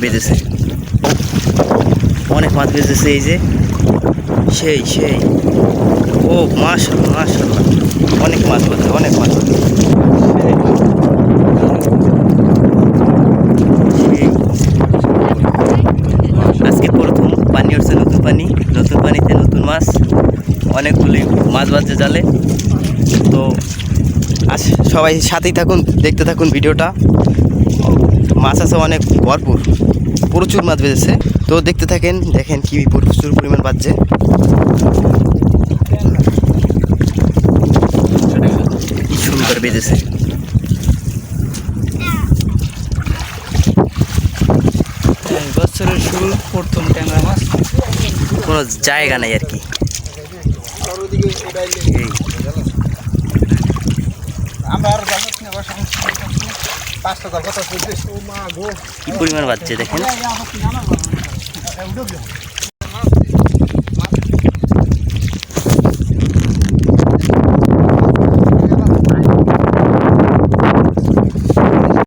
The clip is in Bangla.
বেজেছে, অনেক মাছ বেজেছে। এই যে সেই সেই ও মাশাআল্লাহ মাশাআল্লাহ, অনেক মাছ বাজে, অনেক মাছ বাজে। আজকে প্রথম পানি উঠছে, নতুন পানি, নতুন পানিতে নতুন মাছ, অনেকগুলি মাছ বাজছে জালে। তো সবাই সাথেই থাকুন, দেখতে থাকুন ভিডিওটা। মাছ আছে অনেক ভরপুর, প্রচুর মাছ বেজেছে। তো দেখতে থাকেন, দেখেন কি প্রচুর পরিমাণ বাজছে। কি সুন্দর বেজেছে। বছরের শুরু প্রথম ট্যাংরা মাছ, কোনো জায়গা নাই আর কি। কি পরিমাণ বাজছে দেখেন।